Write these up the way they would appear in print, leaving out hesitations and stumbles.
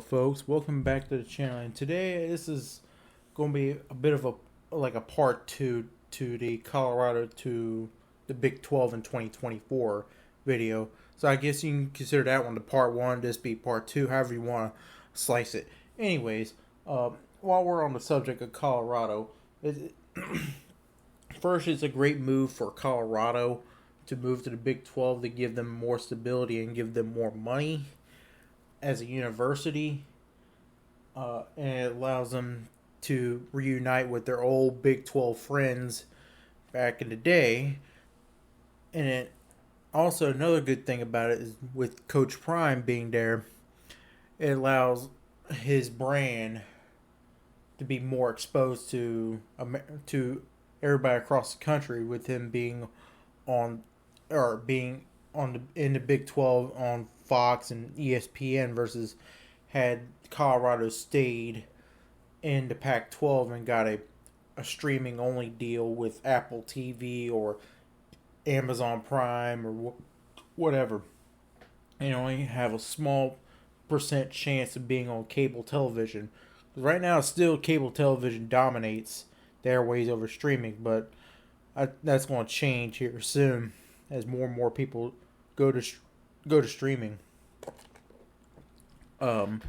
folks. Welcome back to the channel. And today, this is going to be a bit of a part two to the Colorado to the Big 12 in 2024 video. So I guess you can consider that one the part one. This be part two, however you want to slice it. Anyways, while we're on the subject of Colorado, first, it's a great move for Colorado to move to the Big 12 to give them more stability and give them more money as a university, and it allows them to reunite with their old Big 12 friends back in the day. And it also, another good thing about it is with Coach Prime being there, it allows his brand to be more exposed to everybody across the country, with him being on in the Big 12 on Fox and ESPN versus had Colorado stayed in the Pac-12 and got a streaming only deal with Apple TV or Amazon Prime or whatever, and only have a small percent chance of being on cable television. Right now, still cable television dominates the airways over streaming, but that's going to change here soon as more and more people go to streaming. But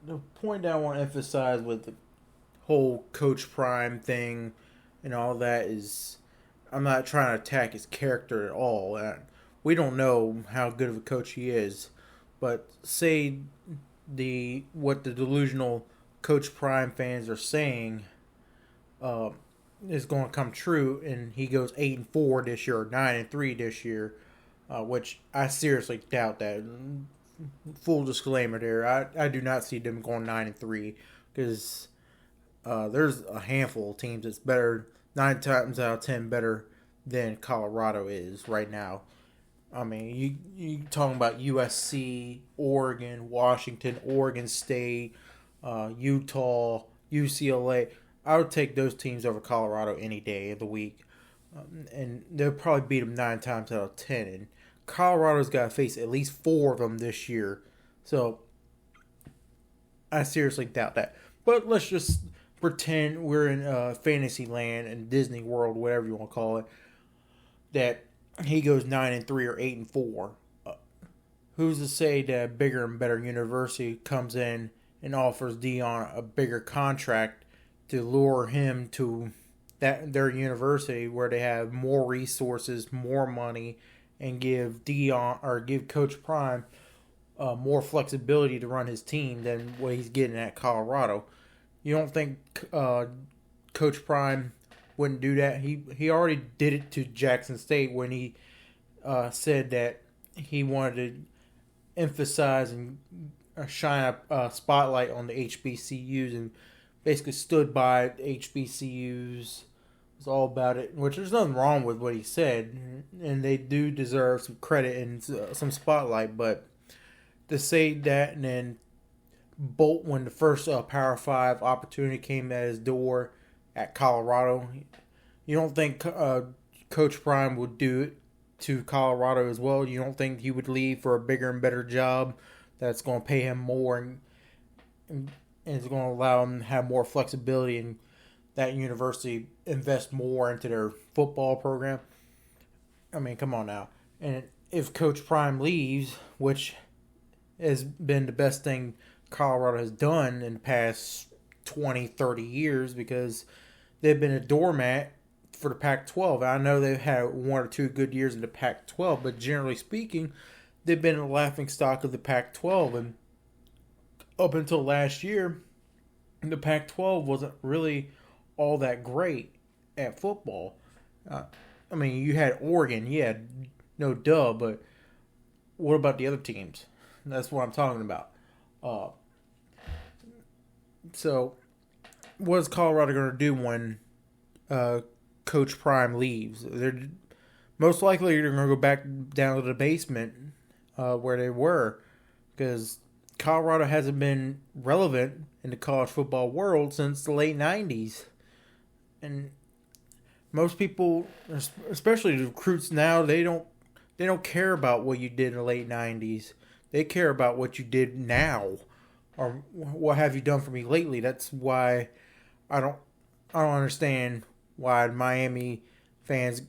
the point I want to emphasize with the whole Coach Prime thing and all that is, I'm not trying to attack his character at all. We don't know how good of a coach he is, but say what the delusional Coach Prime fans are saying is going to come true, and he goes 8-4 this year or 9-3 this year, which I seriously doubt that. Full disclaimer there, I do not see them going 9-3 because there's a handful of teams that's better, 9 times out of 10 better than Colorado is right now. I mean, you talking about USC, Oregon, Washington, Oregon State, Utah, UCLA. I would take those teams over Colorado any day of the week. And they'll probably beat them 9 times out of 10. And Colorado's got to face at least 4 of them this year. So I seriously doubt that. But let's just pretend we're in fantasy land and Disney World, whatever you want to call it, that he goes 9-3 or 8-4. Who's to say that a bigger and better university comes in and offers Dion a bigger contract to lure him to their university where they have more resources, more money, and give Coach Prime more flexibility to run his team than what he's getting at Colorado? You don't think Coach Prime wouldn't do that? He already did it to Jackson State when he said that he wanted to emphasize and shine a spotlight on the HBCUs, and basically stood by HBCUs. It's all about it, which there's nothing wrong with what he said, and they do deserve some credit and some spotlight. But to say that and then bolt when the first Power 5 opportunity came at his door at Colorado, you don't think Coach Prime would do it to Colorado as well? You don't think he would leave for a bigger and better job that's going to pay him more and it's going to allow him to have more flexibility and that university invest more into their football program? I mean, come on now. And if Coach Prime leaves, which has been the best thing Colorado has done in the past 20, 30 years, because they've been a doormat for the Pac-12. I know they've had 1 or 2 good years in the Pac-12, but generally speaking, they've been a laughingstock of the Pac-12. And up until last year, the Pac-12 wasn't really all that great at football. I mean, you had Oregon, yeah, no duh, but what about the other teams? That's what I'm talking about. So, what is Colorado going to do when Coach Prime leaves? They're most likely going to go back down to the basement where they were, because Colorado hasn't been relevant in the college football world since the late 90s. And most people, especially the recruits now, they don't care about what you did in the late 90s. They care about what you did now, or what have you done for me lately. That's why I don't I don't understand why Miami fans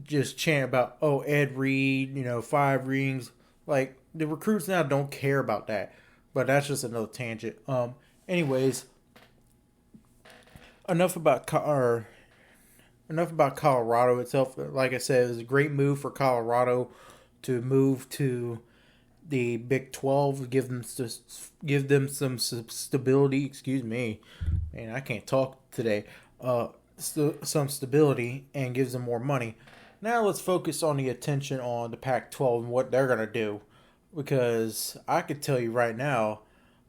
just chant about, oh, Ed Reed, 5 rings. Like, the recruits now don't care about that. But that's just another tangent. Anyways, enough about enough about Colorado itself. Like I said, it was a great move for Colorado to move to the Big 12, give them some stability. Excuse me, man, I can't talk today. Some stability and gives them more money. Now let's focus on the attention on the Pac-12 and what they're gonna do, because I could tell you right now,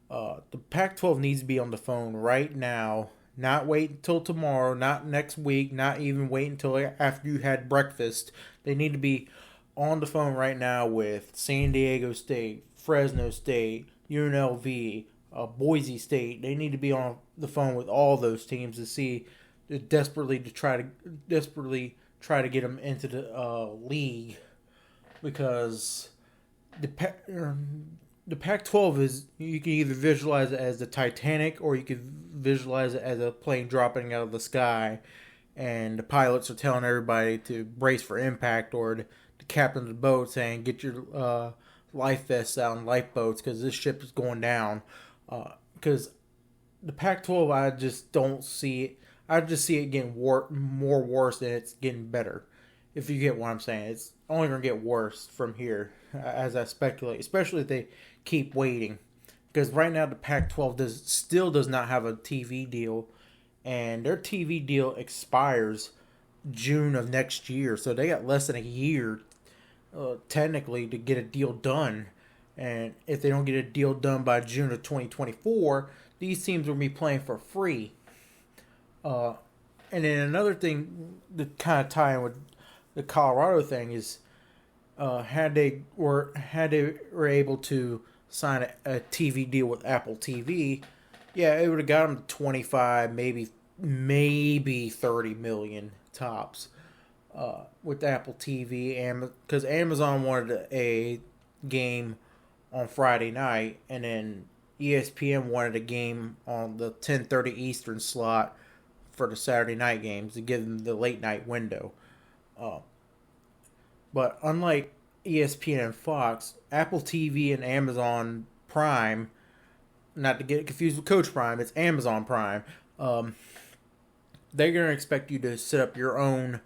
the Pac-12 needs to be on the phone right now. Not wait until tomorrow, not next week, not even wait until after you had breakfast. They need to be on the phone right now with San Diego State, Fresno State, UNLV, Boise State. They need to be on the phone with all those teams to see, desperately try to get them into the league, because the Pac-12 is, you can either visualize it as the Titanic, or you can visualize it as a plane dropping out of the sky, and the pilots are telling everybody to brace for impact, or the captain of the boat saying, get your life vests out and lifeboats, because this ship is going down. Because the Pac-12, I just don't see it. I just see it getting more worse than it's getting better. If you get what I'm saying, it's only going to get worse from here, as I speculate. Especially if they keep waiting, because right now the Pac-12 still does not have a TV deal, and their TV deal expires June of next year. So they got less than a year, technically, to get a deal done. And if they don't get a deal done by June of 2024, these teams will be playing for free. And then another thing to kind of tie in with the Colorado thing is, had they were able to sign a TV deal with Apple TV, yeah, it would have got them 25, maybe 30 million tops. With Apple TV, and because Amazon wanted a game on Friday night, and then ESPN wanted a game on the 10:30 Eastern slot for the Saturday night games to give them the late night window. But unlike ESPN and Fox, Apple TV and Amazon Prime, not to get confused with Coach Prime, it's Amazon Prime. They're going to expect you to set up your own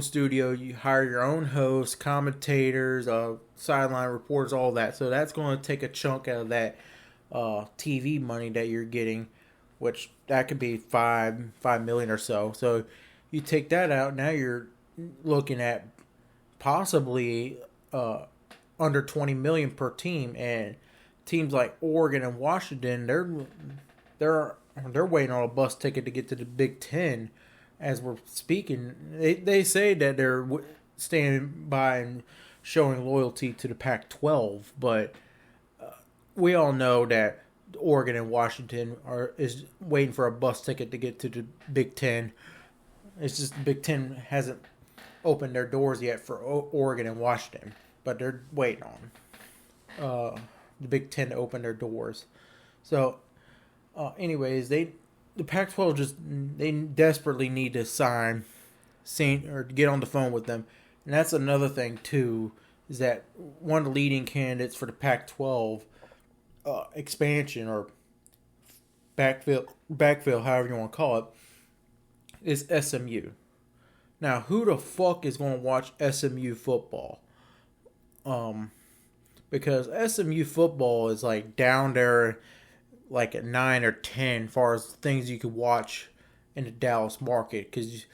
studio. You hire your own hosts, commentators, sideline reporters, all that. So that's going to take a chunk out of that TV money that you're getting, which that could be $5 million or so. So you take that out. Now you're looking at possibly under $20 million per team, and teams like Oregon and Washington, they're waiting on a bus ticket to get to the Big Ten. As we're speaking, they say that they're standing by and showing loyalty to the Pac-12, but we all know that Oregon and Washington is waiting for a bus ticket to get to the Big Ten. It's just the Big Ten hasn't opened their doors yet for Oregon and Washington, but they're waiting on the Big Ten to open their doors. So, anyways, the Pac-12 they desperately need to sign or get on the phone with them, and that's another thing too, is that one of the leading candidates for the Pac-12 expansion, or backfill, however you want to call it, is SMU. Now, who the fuck is going to watch SMU football? Because SMU football is like down there, like at 9 or 10, as far as things you could watch in the Dallas market. Because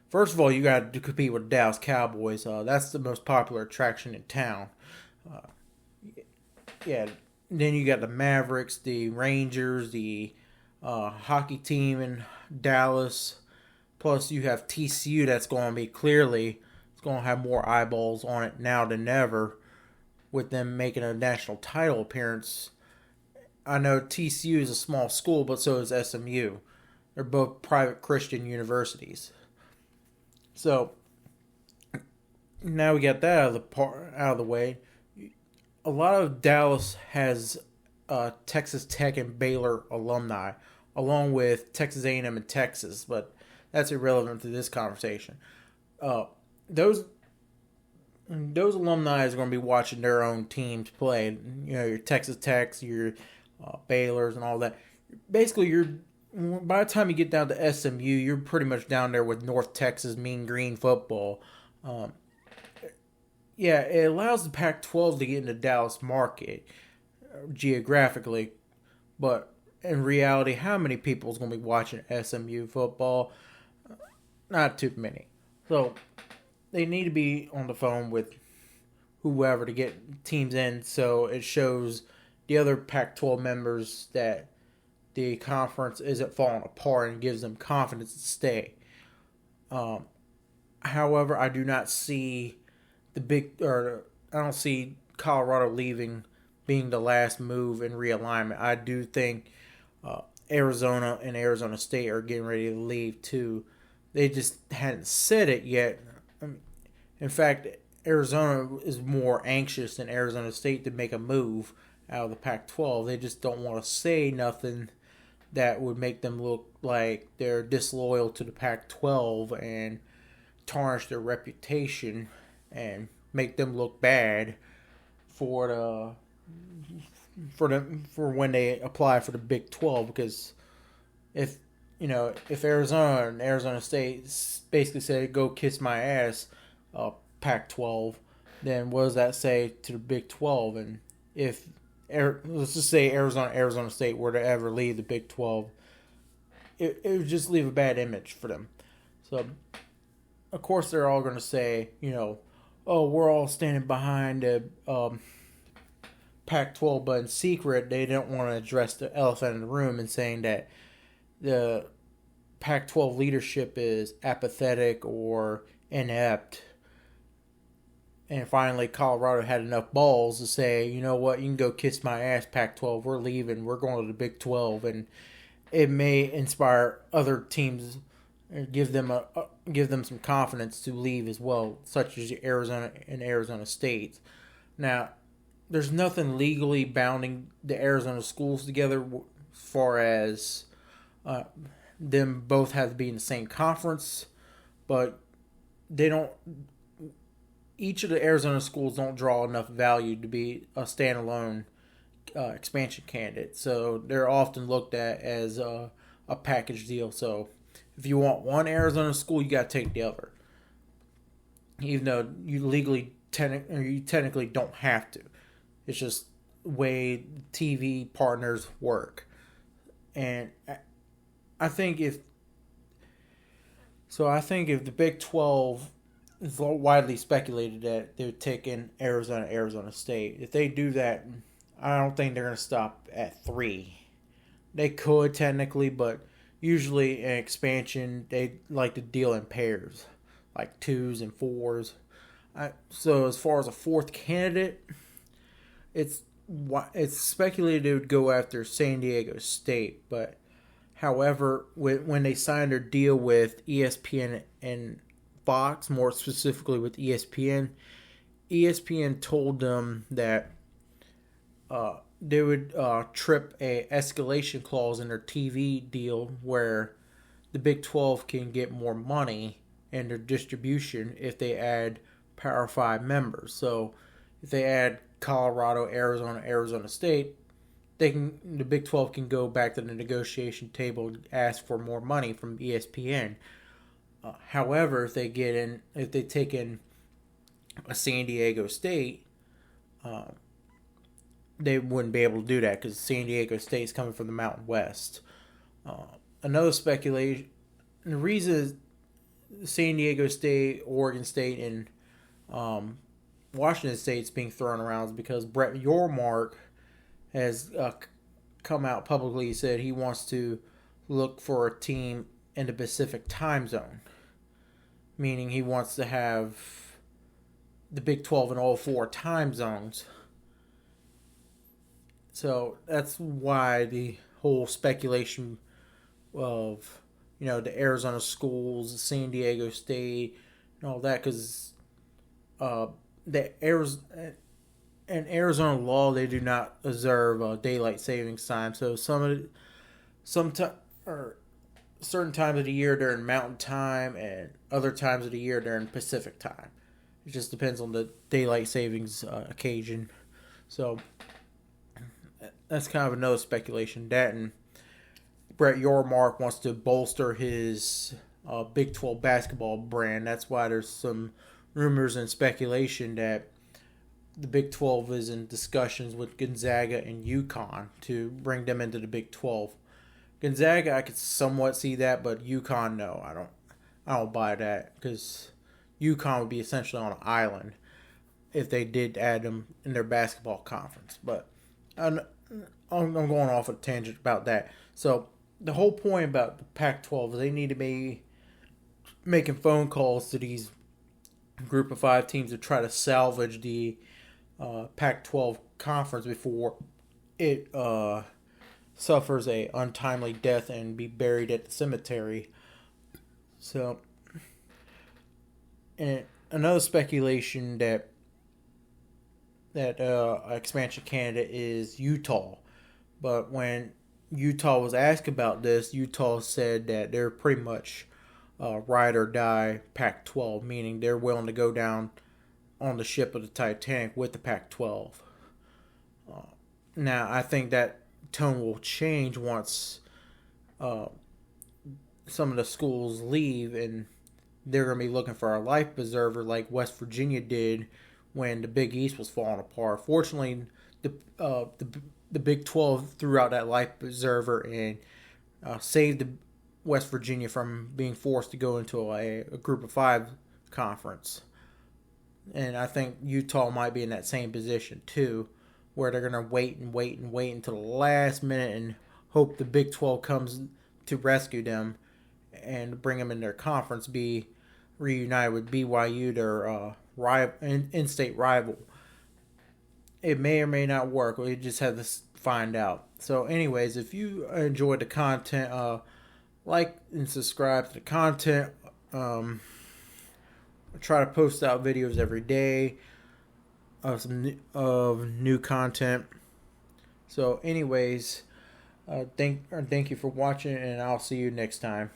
first of all, you got to compete with the Dallas Cowboys. That's the most popular attraction in town. Yeah. Then you got the Mavericks, the Rangers, the hockey team in Dallas. Plus, you have TCU that's going to be it's going to have more eyeballs on it now than ever, with them making a national title appearance. I know TCU is a small school, but so is SMU. They're both private Christian universities. So now we got that out of the way. a lot of Dallas has Texas Tech and Baylor alumni, along with Texas A&M and Texas, but that's irrelevant to this conversation. Uh, those those alumni are going to be watching their own teams play. You know, your Texas Techs, your Baylor's, and all that. Basically, you're by the time you get down to SMU, you're pretty much down there with North Texas Mean Green football. Um, yeah, it allows the Pac-12 to get into Dallas market geographically, but in reality, how many people is going to be watching SMU football? Not too many. So they need to be on the phone with whoever to get teams in, so it shows the other Pac-12 members that the conference isn't falling apart and gives them confidence to stay. Um, However, I do not see I don't see Colorado leaving being the last move in realignment. I do think Arizona and Arizona State are getting ready to leave too. They just hadn't said it yet. In fact, Arizona is more anxious than Arizona State to make a move out of the Pac-12. They just don't want to say nothing that would make them look like they're disloyal to the Pac-12 and tarnish their reputation and make them look bad for for when they apply for the Big 12. Because if if Arizona and Arizona State basically said go kiss my ass, Pac-12, then what does that say to the Big 12? And if let's just say Arizona State were to ever leave the Big 12, it would just leave a bad image for them. So of course they're all going to say, oh, we're all standing behind the Pac-12, but in secret they don't want to address the elephant in the room and saying that the Pac-12 leadership is apathetic or inept. And finally, Colorado had enough balls to say, you know what, you can go kiss my ass, Pac-12. We're leaving. We're going to the Big 12. And it may inspire other teams and give them some confidence to leave as well, such as Arizona and Arizona State. Now, there's nothing legally bounding the Arizona schools together as far as them both have to be in the same conference, but they don't. Each of the Arizona schools don't draw enough value to be a standalone expansion candidate, so they're often looked at as a package deal. So if you want one Arizona school, you got to take the other, even though you technically don't have to. It's just the way TV partners work, and I think if the Big 12, it's widely speculated that they're taking Arizona State. If they do that, I don't think they're going to stop at 3. They could technically, but usually in expansion, they like to deal in pairs, like 2s and 4s. So as far as a 4th candidate, it's speculated they would go after San Diego State, but however, when they signed their deal with ESPN and Fox, more specifically with ESPN told them that they would trip a escalation clause in their TV deal where the Big 12 can get more money in their distribution if they add Power 5 members. So if they add Colorado, Arizona State, the Big 12 can go back to the negotiation table and ask for more money from ESPN. However, if they take in a San Diego State, they wouldn't be able to do that because San Diego State is coming from the Mountain West. Another speculation, the reason San Diego State, Oregon State, and Washington State is being thrown around is because Brett Yormark has come out publicly, said he wants to look for a team in the Pacific time zone, meaning he wants to have the Big 12 in all 4 time zones. So that's why the whole speculation of the Arizona schools, the San Diego State, and all that, because the Arizona in Arizona law, they do not observe daylight savings time. So some or certain times of the year during Mountain Time, and other times of the year during Pacific Time. It just depends on the daylight savings occasion. So that's kind of another speculation. That and Brett Yormark wants to bolster his Big 12 basketball brand. That's why there's some rumors and speculation that the Big 12 is in discussions with Gonzaga and UConn to bring them into the Big 12. Gonzaga, I could somewhat see that, but UConn, no, I don't buy that, because UConn would be essentially on an island if they did add them in their basketball conference. But I'm going off a tangent about that. So the whole point about the Pac-12 is they need to be making phone calls to these group of 5 teams to try to salvage the Pac-12 conference before it suffers a untimely death and be buried at the cemetery. So, and another speculation that expansion candidate is Utah, but when Utah was asked about this, Utah said that they're pretty much ride or die Pac-12, meaning they're willing to go down on the ship of the Titanic with the Pac-12. Now, I think that tone will change once some of the schools leave, and they're going to be looking for a life preserver like West Virginia did when the Big East was falling apart. Fortunately, the Big 12 threw out that life preserver and saved West Virginia from being forced to go into a group of 5 conference. And I think Utah might be in that same position too, where they're going to wait until the last minute and hope the Big 12 comes to rescue them and bring them in their conference, be reunited with BYU, their in-state rival. It may or may not work. We just have to find out. So anyways, if you enjoyed the content, like and subscribe to the content. I try to post out videos every day of new content. So anyways, thank you for watching, and I'll see you next time.